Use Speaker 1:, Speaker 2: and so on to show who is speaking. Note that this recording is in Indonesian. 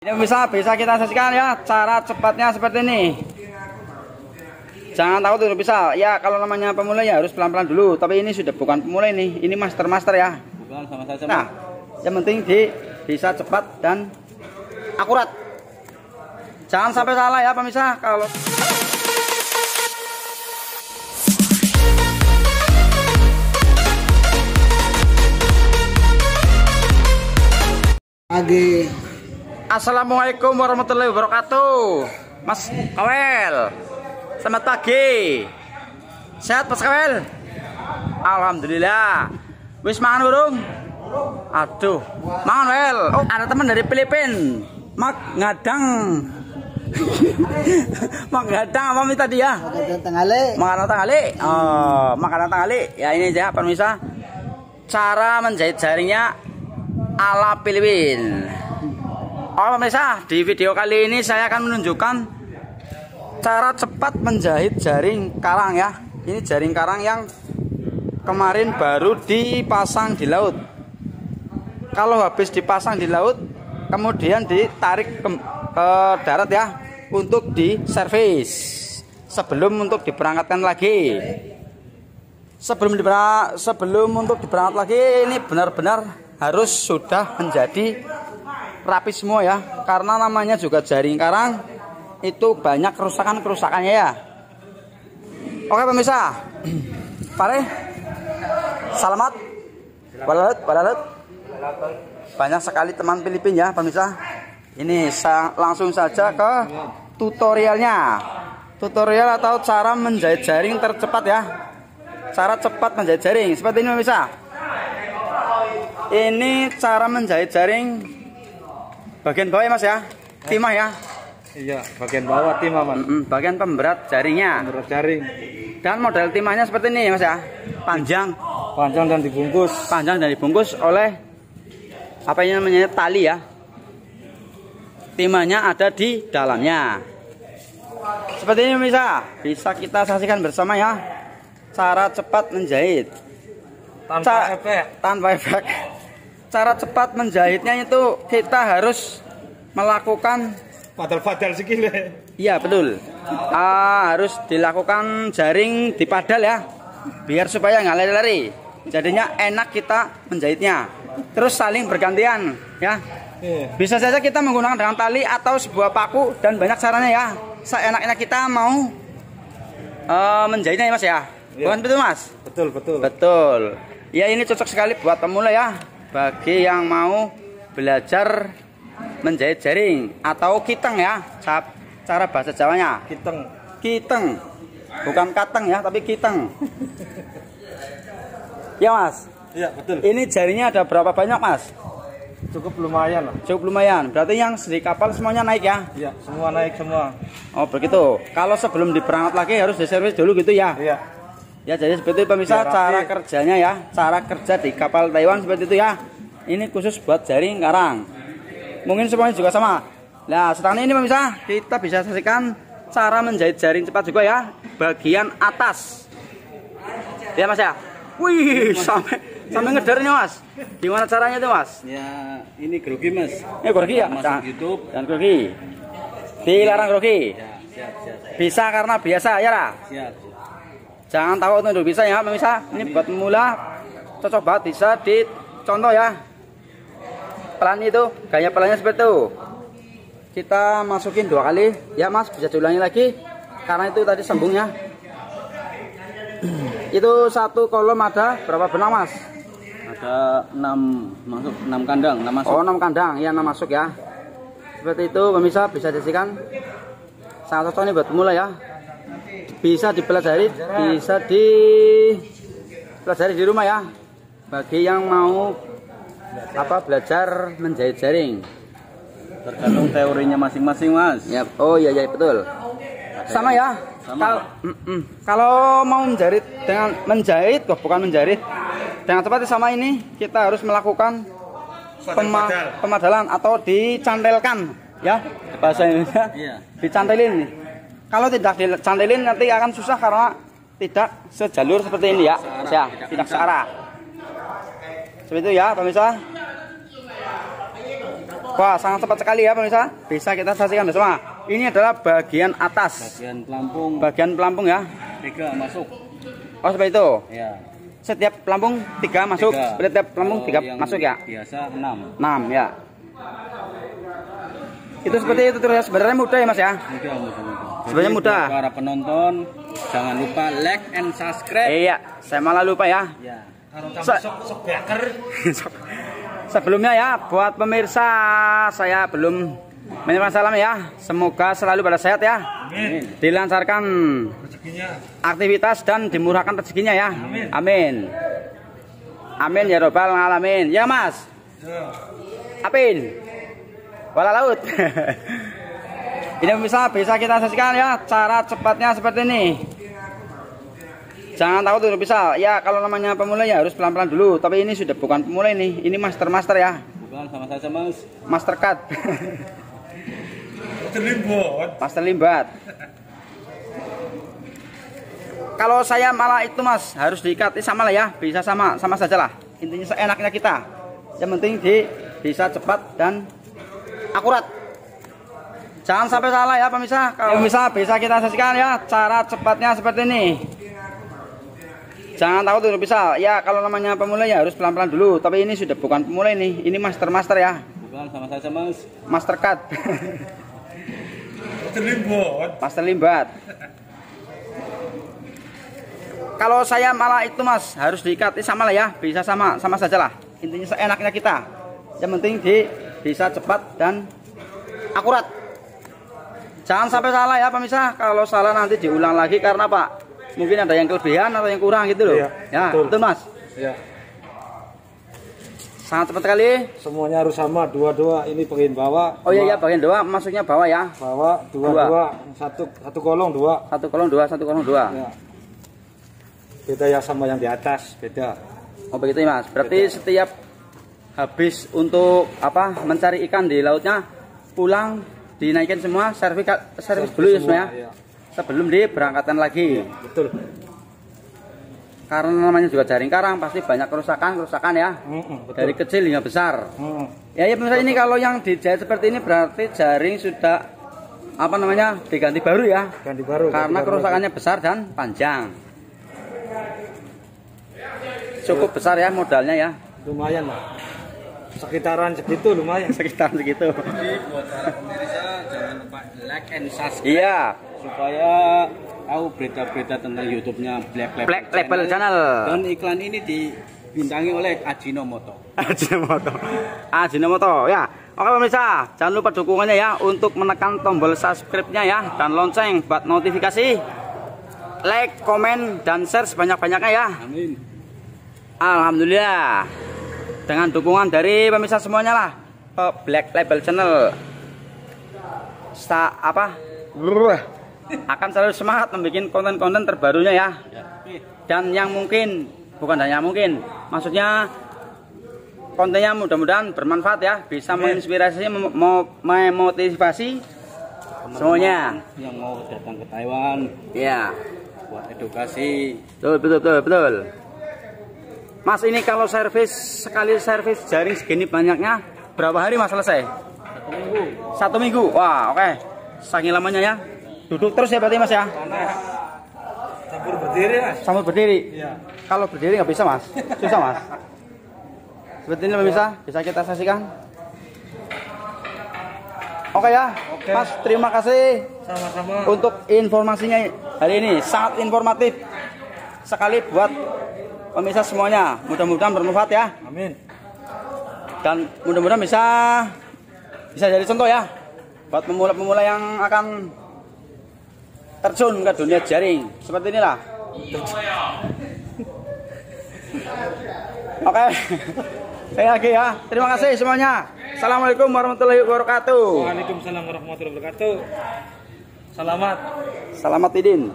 Speaker 1: Ini bisa kita saksikan ya cara cepatnya seperti ini. Jangan takut untuk bisa. Ya kalau namanya pemula ya harus pelan-pelan dulu. Tapi ini sudah bukan pemula ini master ya.
Speaker 2: Bukan sama saja.
Speaker 1: Nah, yang penting bisa cepat dan akurat. Jangan sampai salah ya pemirsa. Kalau Assalamualaikum warahmatullahi wabarakatuh. Mas Kawel, selamat pagi. Sehat Mas Kawel? Alhamdulillah. Wis mangan burung? Aduh, mangan Wel. Oh, ada teman dari Filipina. Mak ngadang. Mak ngadang apa minta dia?
Speaker 2: Makanan tangali.
Speaker 1: Makanan tangali. Oh, makanan tangali. Ya ini aja pemirsa. Cara menjahit jaringnya ala Filipina. Oh pemirsa, di video kali ini saya akan menunjukkan cara cepat menjahit jaring karang ya. Ini jaring karang yang kemarin baru dipasang di laut. Kalau habis dipasang di laut, kemudian ditarik ke darat ya untuk diservis sebelum untuk diberangkatkan lagi. Sebelum untuk diberangkat lagi, ini benar-benar harus sudah menjadi rapi semua ya, karena namanya juga jaring karang itu banyak kerusakannya ya. Oke pemirsa, pare selamat walalat banyak sekali teman Filipina ya pemirsa. Ini langsung saja ke tutorialnya, tutorial atau cara menjahit jaring tercepat ya, cara cepat menjahit jaring seperti ini pemirsa. Ini cara menjahit jaring bagian bawah ya Mas ya, timah ya.
Speaker 2: Iya, bagian bawah timah Mas.
Speaker 1: Bagian pemberat jaringnya.
Speaker 2: Pemberat jaring.
Speaker 1: Dan model timahnya seperti ini Mas ya, panjang
Speaker 2: dan dibungkus.
Speaker 1: Panjang dan dibungkus oleh apa ini namanya tali ya. Timahnya ada di dalamnya. Seperti ini pemirsa, bisa kita saksikan bersama ya. Cara cepat menjahit. Tanpa efek. Cara cepat menjahitnya itu kita harus melakukan
Speaker 2: padal segini.
Speaker 1: Iya betul. Harus dilakukan jaring di padal ya, biar supaya nggak lari-lari. Jadinya enak kita menjahitnya. Terus saling bergantian ya. Bisa saja kita menggunakan dengan tali atau sebuah paku dan banyak caranya ya. Seenaknya kita mau menjahitnya ya Mas ya. Bukan betul Mas? Betul. Ya ini cocok sekali buat pemula ya. Bagi yang mau belajar menjahit jaring atau kiteng ya, cara bahasa Jawanya. Kiteng. Bukan kateng ya, tapi kiteng. Ya Mas.
Speaker 2: Iya, betul.
Speaker 1: Ini jaringnya ada berapa banyak Mas?
Speaker 2: Cukup lumayan.
Speaker 1: Berarti yang di kapal semuanya naik ya?
Speaker 2: Iya, semua naik semua.
Speaker 1: Oh, begitu. Kalau sebelum diberangkat lagi harus diservis dulu gitu ya?
Speaker 2: Iya.
Speaker 1: Ya jadi seperti itu pemirsa cara kerjanya ya, cara kerja di kapal Taiwan seperti itu ya. Ini khusus buat jaring karang. Mungkin semuanya juga sama. Nah sekarang ini pemirsa kita bisa saksikan cara menjahit jaring cepat juga ya, bagian atas. Ya Mas ya. Wih sampai ngedernya Mas. Gimana caranya itu Mas?
Speaker 2: Ya ini grogi Mas.
Speaker 1: Grogi ya.
Speaker 2: Masuk YouTube
Speaker 1: dan grogi. Dilarang grogi.
Speaker 2: Ya, siap.
Speaker 1: Bisa karena biasa ya lah.
Speaker 2: Siap.
Speaker 1: Jangan takut untuk bisa ya pemirsa. Ini buat pemula cocok banget, bisa dicontoh ya. Pelan itu, gaya pelannya seperti itu. Kita masukin 2 kali ya Mas, bisa diulangi lagi karena itu tadi sambung ya. Itu satu kolom ada berapa benang Mas?
Speaker 2: Ada 6 kandang, 6 masuk.
Speaker 1: Oh 6 kandang, ya 6 masuk ya. Seperti itu pemirsa, bisa disaksikan. Sangat cocok ini buat pemula ya. Bisa dipelajari di rumah ya. Bagi yang mau belajar menjahit jaring.
Speaker 2: Tergantung teorinya masing-masing Mas.
Speaker 1: Ya, oh iya betul. Sama ya. Kalau mau menjahit dengan cepat sama ini kita harus melakukan pemadalan atau dicantelkan ya bahasa Indonesia.
Speaker 2: Iya.
Speaker 1: Dicantelin. Kalau tidak dicantelin nanti akan susah karena tidak sejalur seperti ini ya. Tidak searah. Seperti itu ya pemirsa. Wah, sangat cepat sekali ya pemirsa. Bisa kita saksikan bersama. Ini adalah bagian atas. Bagian pelampung ya.
Speaker 2: 3 masuk.
Speaker 1: Oh, seperti itu.
Speaker 2: Ya.
Speaker 1: Setiap pelampung 3 masuk. Setiap pelampung 3 masuk ya.
Speaker 2: Biasa 6.
Speaker 1: 6 ya. Itu seperti itu terus. Sebenarnya mudah ya Mas ya.
Speaker 2: Mudah.
Speaker 1: Sebenarnya mudah.
Speaker 2: Para penonton jangan lupa like and subscribe.
Speaker 1: Iya, saya malah lupa ya.
Speaker 2: Ya.
Speaker 1: Sebelumnya ya, buat pemirsa saya belum menyampaikan salam ya. Semoga selalu pada sehat ya.
Speaker 2: Amin.
Speaker 1: Dilancarkan aktivitas dan dimurahkan rezekinya ya. Amin. Amin ya robbal alamin. Ya Mas. Apin. Wala laut. Ini pemirsa bisa kita saksikan ya cara cepatnya seperti ini. Jangan takut dulu bisa. Ya kalau namanya pemula ya harus pelan-pelan dulu. Tapi ini sudah bukan pemula ini. Ini master ya.
Speaker 2: Bukan sama saja Mas.
Speaker 1: Master cut. Master limbat. Kalau saya malah itu Mas harus diikat sama lah ya. Bisa sama saja lah. Intinya seenaknya kita. Yang penting bisa cepat dan akurat. Jangan sampai salah ya pemirsa. Kalau bisa kita saksikan ya cara cepatnya seperti ini. Jangan takut dulu bisa. Ya kalau namanya pemula ya harus pelan-pelan dulu. Tapi ini sudah bukan pemula ini. Ini master ya.
Speaker 2: Bukan sama saja Mas.
Speaker 1: Master cut. Master limbat. Kalau saya malah itu Mas harus diikat sama lah ya. Bisa sama saja lah. Intinya seenaknya kita. Yang penting bisa cepat dan akurat. Jangan sampai salah ya pemirsa. Kalau salah nanti diulang lagi karena Pak mungkin ada yang kelebihan atau yang kurang gitu loh.
Speaker 3: Iya,
Speaker 1: ya, betul Mas.
Speaker 3: Ya.
Speaker 1: Sangat cepat sekali.
Speaker 3: Semuanya harus sama, dua-dua ini bagian bawah.
Speaker 1: Oh iya bagian bawah maksudnya bawah ya.
Speaker 3: Bawah dua. Satu kolong dua.
Speaker 1: Satu kolong dua.
Speaker 3: Ya. Beda ya sama yang di atas, beda.
Speaker 1: Oh begitu ya Mas. Berarti setiap habis untuk mencari ikan di lautnya pulang dinaikin semua servis dulu ya semua ya.
Speaker 3: Iya.
Speaker 1: Sebelum diberangkatkan lagi.
Speaker 3: Betul.
Speaker 1: Karena namanya juga jaring karang pasti banyak kerusakan ya.
Speaker 3: Betul.
Speaker 1: Dari kecil hingga besar. Ya pemirsa ini kalau yang dijahit seperti ini berarti jaring sudah diganti baru ya.
Speaker 3: Ganti baru.
Speaker 1: Karena kerusakannya besar dan panjang. Cukup besar ya modalnya ya.
Speaker 3: Lumayan lah. Sekitaran segitu lumayan.
Speaker 1: Sekitaran segitu.
Speaker 2: Jadi buat para pemirsa jangan lupa like and subscribe.
Speaker 1: Iya.
Speaker 2: Supaya tahu berita-berita tentang YouTube-nya
Speaker 1: Black Label Channel.
Speaker 2: Dan iklan ini dibintangi oleh Ajinomoto.
Speaker 1: Ajinomoto ya. Oke pemirsa, jangan lupa dukungannya ya untuk menekan tombol subscribe-nya ya dan lonceng buat notifikasi. Like, komen dan share sebanyak-banyaknya ya.
Speaker 2: Amin.
Speaker 1: Alhamdulillah. Dengan dukungan dari pemirsa semuanya lah. Black Label Channel. Akan selalu semangat membuat konten-konten terbarunya ya. Dan yang mungkin bukan hanya mungkin, maksudnya kontennya mudah-mudahan bermanfaat ya, bisa menginspirasi, memotivasi semuanya
Speaker 2: yang mau datang ke Taiwan.
Speaker 1: ya.
Speaker 2: Buat edukasi.
Speaker 1: Betul. Mas ini kalau sekali servis jaring segini banyaknya berapa hari Mas selesai? 1 minggu. Wah oke. Saking lamanya ya. Duduk terus ya berarti Mas ya? Sambil berdiri.
Speaker 3: Iya.
Speaker 1: Kalau berdiri nggak bisa Mas. Susah Mas. Seperti ini bisa kita saksikan. Oke ya. Mas terima kasih.
Speaker 3: Sama-sama.
Speaker 1: Untuk informasinya hari ini sangat informatif sekali buat pemirsa semuanya. Mudah-mudahan bermanfaat ya.
Speaker 3: Amin.
Speaker 1: Dan mudah-mudahan bisa jadi contoh ya buat pemula-pemula yang akan terjun ke dunia jaring seperti inilah. Oke. Saya lagi ya. Terima kasih semuanya. Assalamualaikum warahmatullahi wabarakatuh.
Speaker 3: Waalaikumsalam warahmatullahi wabarakatuh. Selamat
Speaker 1: Tidin.